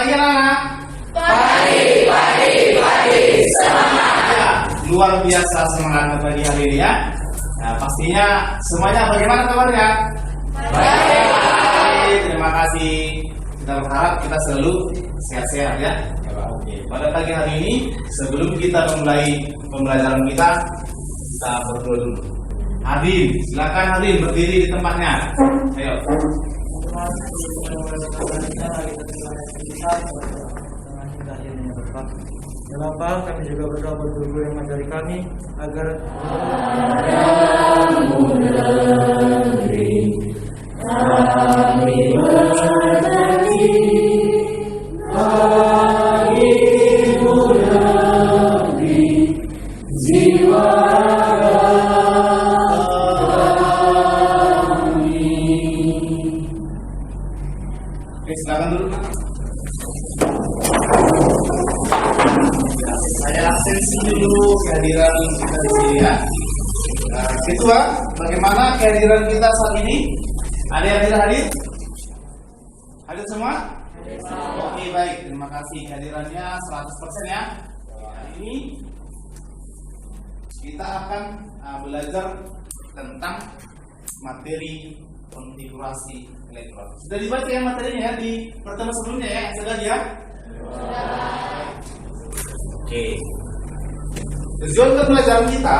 pagi anak-anak. Pagi, semangat. Ya, luar biasa semangatnya pagi hari ini ya. Nah, pastinya semuanya bagaimana kabarnya? Baik, terima kasih. Kita berharap kita selalu sehat-sehat ya. Oke, pada pagi hari ini sebelum kita memulai pembelajaran kita berdoa dulu. Hadin, silakan Hadin berdiri di tempatnya. Ayo. Ya Bapa, kami juga berdoa buat guru yang mengajari kami agar Oke, silakan dulu. Saya absensi dulu kehadiran kita di sini ya. Ketua, bagaimana kehadiran kita saat ini? Ada yang tidak hadir? Hadir semua? Oke, baik. Terima kasih kehadirannya 100% ya. Hari ini kita akan belajar tentang materi konfigurasi elektron. Sudah dibaca ya materinya ya di pertemuan sebelumnya ya? Sudah ya? Oke. Tujuan pembelajaran kita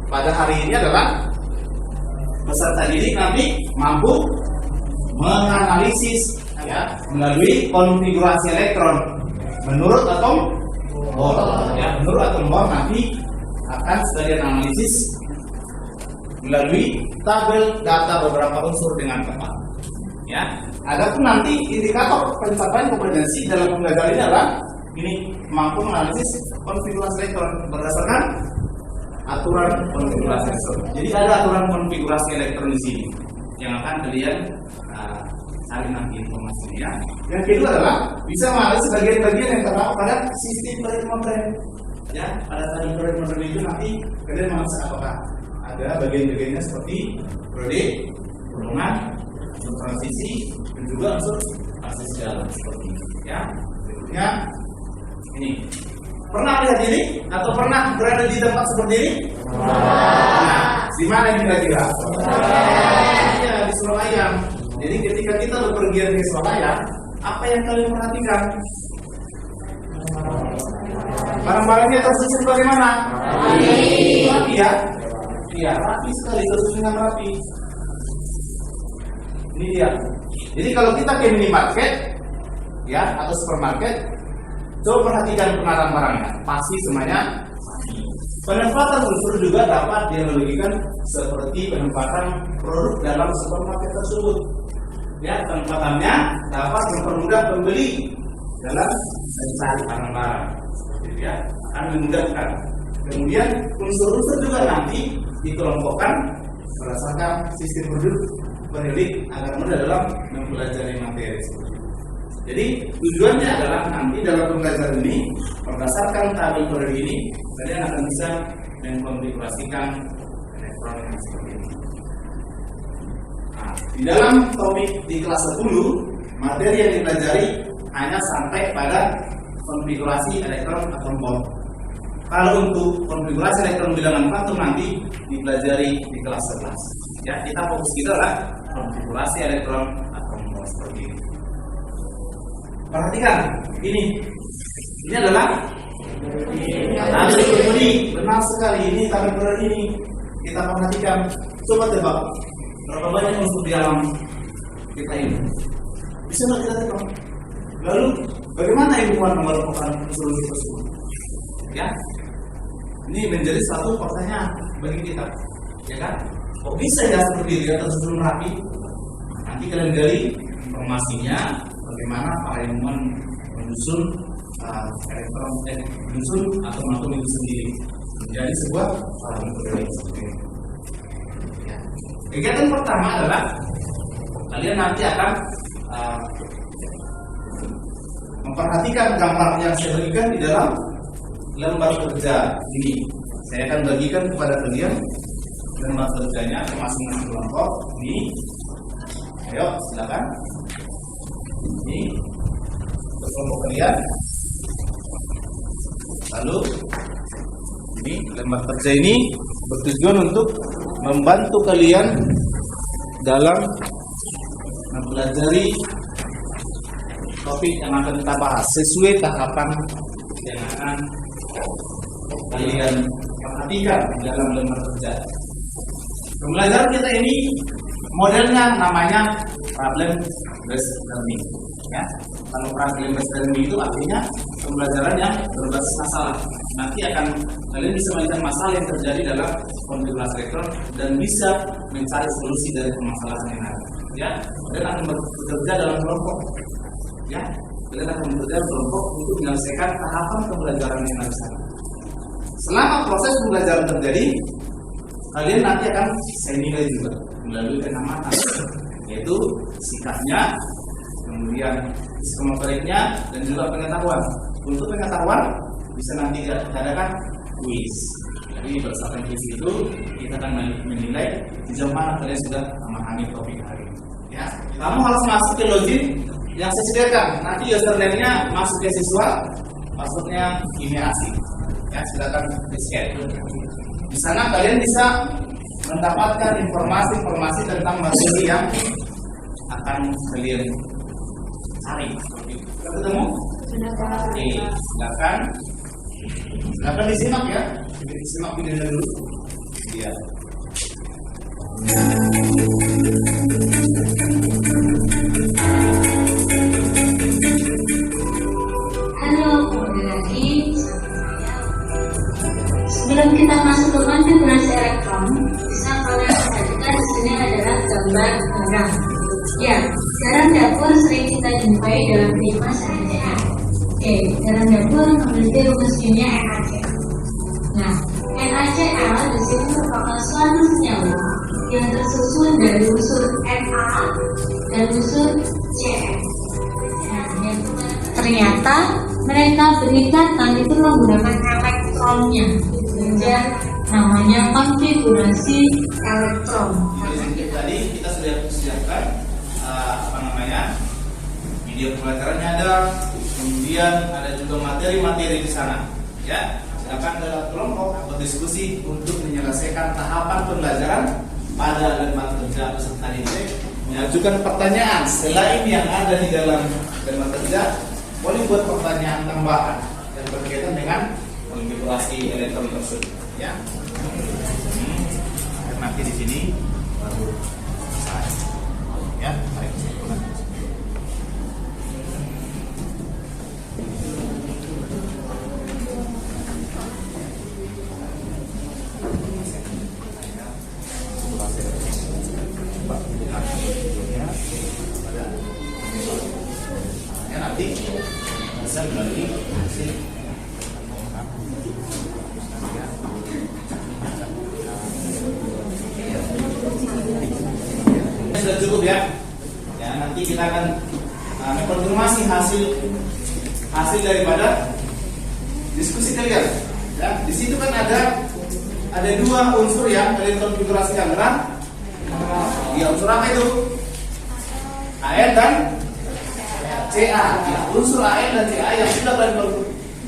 pada hari ini adalah peserta didik nanti mampu menganalisis ya melalui konfigurasi elektron menurut atom Bohr ya, menurut atom Bohr nanti akan sebagian analisis melalui tabel data beberapa unsur dengan tepat ya. Adapun nanti indikator pencapaian kompetensi dalam pembelajaran ini adalah ini mampu menganalisis konfigurasi elektron berdasarkan aturan konfigurasi elektron. Jadi ada aturan konfigurasi elektron di sini yang akan kalian cari nanti informasinya. Yang kedua adalah bisa menganalisis bagian-bagian yang terdapat pada sistem periode modern. Ya, pada tadi periode modern itu nanti kalian menganalisis apakah ada bagian-bagiannya seperti periode, golongan, unsur transisi, dan juga unsur transisi dalam seperti ini. Ya, berikutnya ini. Pernah lihat ini atau pernah berada di tempat seperti ini? Nah, di mana ini kira-kira? Ya, di Surabaya. Jadi ketika kita bepergian ke Surabaya, apa yang kalian perhatikan? Barang-barangnya tersusun bagaimana? Rapi ya? Iya, rapi sekali, tersusun dengan rapi. Ini dia. Jadi kalau kita ke minimarket, ya atau supermarket, coba perhatikan pengarang barangnya, pasti semuanya rapi. Penempatan unsur juga dapat dianalogikan seperti penempatan produk dalam supermarket tersebut. Ya, penempatannya dapat mempermudah pembeli dalam mencari barang-barang. Ya, akan memudahkan. Kemudian unsur-unsur juga nanti dikelompokkan berdasarkan sistem produk periodik agar mudah dalam mempelajari materi tersebut. Jadi tujuannya adalah nanti dalam pembelajaran ini berdasarkan tabel periodik ini kalian akan bisa mengkonfigurasikan elektron yang seperti ini. Nah, di dalam topik di kelas 10 materi yang dipelajari hanya sampai pada konfigurasi elektron atom Bohr. Kalau untuk konfigurasi elektron bilangan kuantum nanti dipelajari di kelas 11. Ya, kita fokus kita adalah konfigurasi elektron atom Bohr seperti ini. Perhatikan, ini adalah tabel periode. Benar sekali, ini tabel periode ini. Kita perhatikan, coba tebak berapa banyak unsur di alam kita ini. Bisa nggak kita tebak? Lalu bagaimana ilmuwan mengelompokkan unsur-unsur tersebut? Ya, ini menjadi satu pertanyaan bagi kita, ya kan? Kok bisa ya seperti dia tersusun rapi? Nanti kalian gali informasinya. Bagaimana para ilmuwan menyusun elektron, menyusun atom-atom itu sendiri menjadi sebuah metode seperti ini. Ya. Kegiatan pertama adalah kalian nanti akan memperhatikan gambar yang saya berikan di dalam lembar kerja ini. Saya akan bagikan kepada kalian lembar kerjanya ke masing-masing kelompok. Ini, ayo silakan. Ini kelompok kalian. Lalu ini lembar kerja ini bertujuan untuk membantu kalian dalam mempelajari topik yang akan kita bahas sesuai tahapan yang akan kalian perhatikan dalam lembar kerja. Pembelajaran kita ini modelnya namanya problem based learning. Ya, kalau problem based learning itu artinya pembelajaran yang berbasis masalah. Nanti akan kalian bisa melihat masalah yang terjadi dalam konfigurasi elektron dan bisa mencari solusi dari permasalahan yang ada. Ya, kalian akan bekerja dalam kelompok. Ya, kalian akan bekerja dalam kelompok untuk menyelesaikan tahapan pembelajaran yang ada di sana. Selama proses pembelajaran terjadi, kalian nanti akan saya nilai juga melalui pengamatan, yaitu sikapnya, kemudian psikomotoriknya, dan juga pengetahuan. Untuk pengetahuan bisa nanti diadakan quiz. Jadi berdasarkan quiz itu kita akan menilai sejauh mana kalian sudah memahami topik hari ini. Ya, kamu harus masuk ke login yang saya sediakan. Nanti username-nya masuk ke siswa, passwordnya kimia asing. Ya, silakan di-scan. Di sana kalian bisa mendapatkan informasi-informasi tentang materi yang akan kalian cari. Sudah ketemu? Oke, silakan disimak ya. Disimak videonya dulu. Iya. Halo, kembali lagi. Sebelum kita masuk ke konfigurasi elektron, bisa kalian perhatikan di sini adalah gambar barang. Ya, garam dapur sering kita jumpai dalam kelima sehari-hari. Oke, garam dapur memiliki rumus kimia NaCl. Nah, NaCl di sini merupakan suatu senyawa yang tersusun dari unsur Na dan unsur Cl. Nah, ternyata mereka berikatan itu menggunakan elektronnya. Dan namanya konfigurasi elektron. Tadi kita sudah siapkan video pembelajarannya ada, kemudian ada juga materi-materi di sana. Ya, silakan dalam kelompok berdiskusi untuk menyelesaikan tahapan pembelajaran pada lembar kerja peserta didik. Mengajukan pertanyaan selain yang ada di dalam lembar kerja, boleh buat pertanyaan tambahan yang berkaitan dengan konfigurasi elektron tersebut. Ya, nanti di sini baru selesai. Ya, baik. Nanti bisa melalui hasil sudah cukup ya. Ya, nanti kita akan mengkonfirmasi hasil daripada diskusi kalian. Ya, di situ kan ada dua unsur yang kalian konfigurasikan, benar? Ya, unsur apa itu? Al dan Ca. Ya, unsur Al dan Ca yang sudah kalian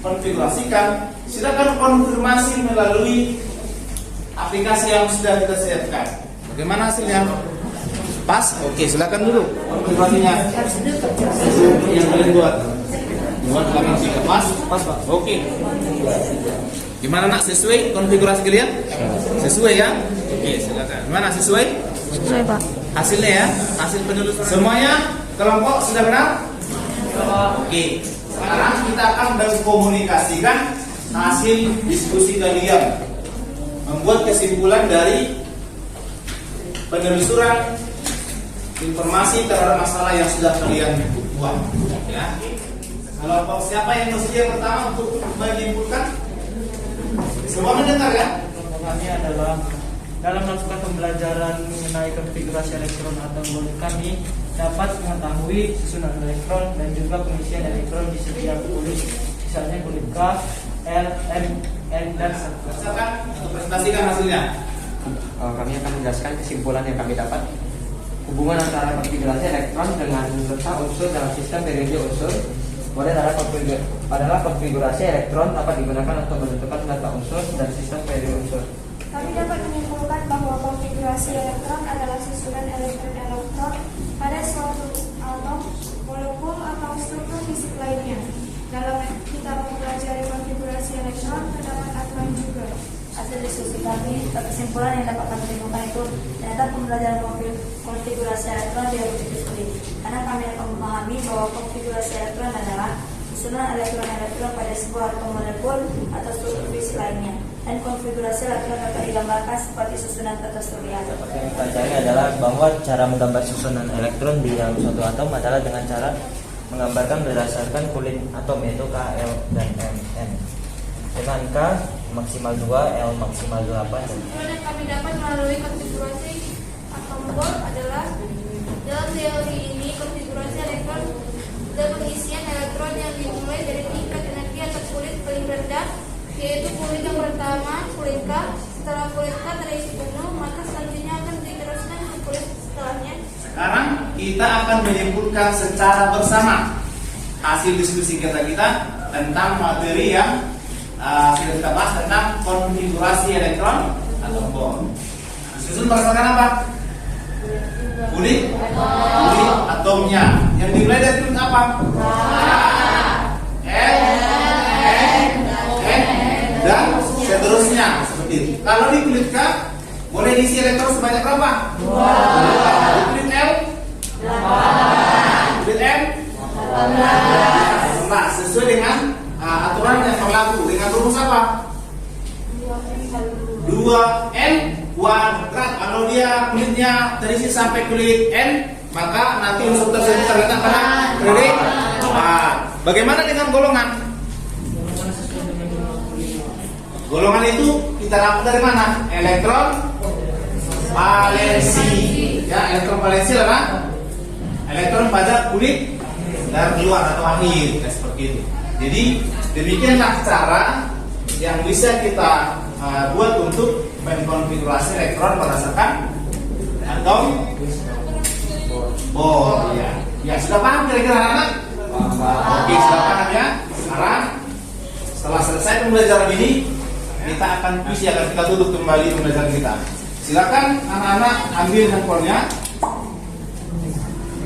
konfigurasikan, silakan konfirmasi melalui aplikasi yang sudah kita siapkan. Bagaimana hasilnya? Pas? Oke, silakan dulu konfigurasinya yang kalian buat. Buat kalian sih pas? Pas, Pak. Oke. Gimana nak, sesuai konfigurasi kalian? Sesuai ya? Oke, silakan. Gimana, sesuai? Sesuai, Pak. Hasilnya ya, hasil penelusuran semuanya kelompok sudah benar? Oke, sekarang kita akan mengkomunikasikan hasil diskusi kalian, membuat kesimpulan dari penelusuran informasi terhadap masalah yang sudah kalian buat. Ya, kelompok siapa yang bersedia pertama untuk menyimpulkan? Semua mendengar ya? Kelompok kami adalah dalam melakukan pembelajaran mengenai konfigurasi elektron atau kami dapat mengetahui susunan elektron dan juga pengisian elektron di setiap kulit, misalnya kulit K, L, M, N, dan Silakan untuk presentasikan hasilnya. Kami akan menjelaskan kesimpulan yang kami dapat. Hubungan antara konfigurasi elektron dengan letak unsur dalam sistem periode unsur Kemudian adalah konfigurasi elektron dapat digunakan untuk menentukan data unsur dan sistem value unsur. Kami dapat menyimpulkan bahwa konfigurasi elektron adalah susunan elektron-elektron pada suatu atom, molekul atau struktur fisik lainnya. Dalam kita mempelajari konfigurasi elektron, terdapat aturan juga. Hasil diskusi kami, kesimpulan yang dapat kami temukan itu ternyata pembelajaran konfigurasi elektron tidak begitu sulit, karena kami dapat memahami bahwa konfigurasi elektron adalah susunan elektron-elektron pada sebuah atom, molekul atau struktur fisik lainnya, dan konfigurasi elektron dapat digambarkan seperti susunan tersebut terlihat. Seperti yang kita cari adalah bahwa cara menggambar susunan elektron di dalam suatu atom adalah dengan cara menggambarkan berdasarkan kulit atom, yaitu K, L, dan M. Dengan K maksimal 2, L maksimal 8. Kesimpulan yang kami dapat melalui konfigurasi atom Bohr adalah dalam teori ini konfigurasi elektron dan pengisian elektron yang dimulai dari tingkat energi atau kulit paling rendah, yaitu kulit yang pertama, kulit K. Setelah kulit K terisi penuh, maka selanjutnya akan diteruskan ke kulit setelahnya. Sekarang kita akan menyimpulkan secara bersama hasil diskusi kita tentang materi yang sudah kita bahas tentang konfigurasi elektron atau Bohr. Disusun berdasarkan apa? Kulit atomnya. Yang dimulai dari kulit apa? L, N, dan seterusnya seperti itu. Kalau di kulit K boleh diisi elektron sebanyak berapa? 2. Di kulit L? 8. Kulit M? 18. Sesuai dengan aturan yang berlaku dengan rumus apa? 2N kuadrat. Kalau dia kulitnya terisi sampai kulit N, maka nanti unsur tersebut terletak pada kulit. Bagaimana dengan golongan? Golongan itu kita dapat dari mana? Elektron valensi. Ya, elektron valensi adalah elektron pada kulit dari luar atau akhir, seperti itu. Jadi demikianlah cara yang bisa kita buat untuk mengkonfigurasi elektron berdasarkan atom Bohr. Ya, sudah paham kira-kira anak? Oke, sudah paham ya. Sekarang setelah selesai pembelajaran ini, kita akan isi, akan kita tutup kembali pembelajaran kita. Silakan anak-anak ambil handphonenya.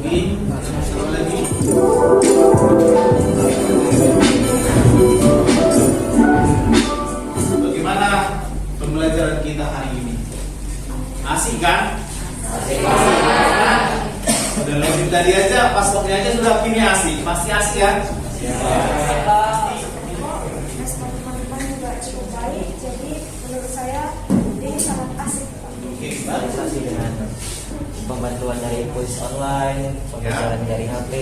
Ini lagi. Bagaimana pembelajaran kita hari ini? Asik kan? Asik. Udah lebih tadi aja, pas waktunya aja sudah kini asik. Pasti asik kan? Respon teman-teman juga cukup baik, jadi menurut saya ini sangat asik. Oke, Organisasi dengan pembantuan dari kuis online, pembelajaran dari HP,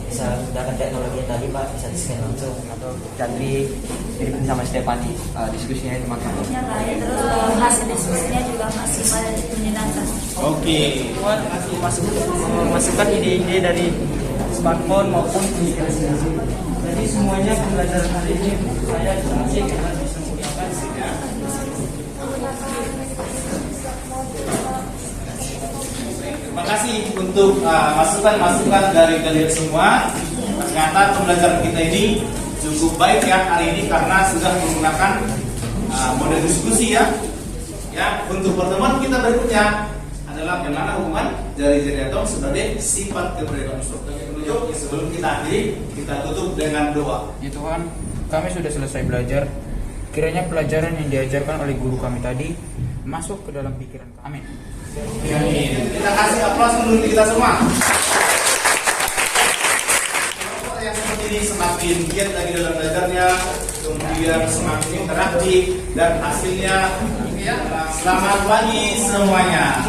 bisa menggunakan teknologi yang tadi Pak, bisa di-scan langsung atau Jadi ini sama Stefani diskusinya teman-teman. Ya, baik. Terus hasil diskusinya juga masih menyenangkan. Oke. Tuan masukkan ide-ide dari smartphone maupun pemikiran sendiri. Jadi semuanya pembelajaran hari ini saya sangat karena bisa menggunakan. Terima kasih untuk masukan-masukan dari kalian semua. Ternyata pembelajaran kita ini cukup baik ya hari ini karena sudah menggunakan model diskusi ya. Ya, untuk pertemuan kita berikutnya adalah bagaimana hubungan jari-jari atom sebagai sifat keberadaan unsur. Sebelum kita akhiri, kita tutup dengan doa. Ya Tuhan, kami sudah selesai belajar. Kiranya pelajaran yang diajarkan oleh guru kami tadi masuk ke dalam pikiran kami. Amin. Amin. Kita kasih aplaus untuk kita semua. Kelompok yang seperti ini semakin giat lagi dalam belajarnya, kemudian semakin interaktif dan hasilnya. Selamat pagi semuanya.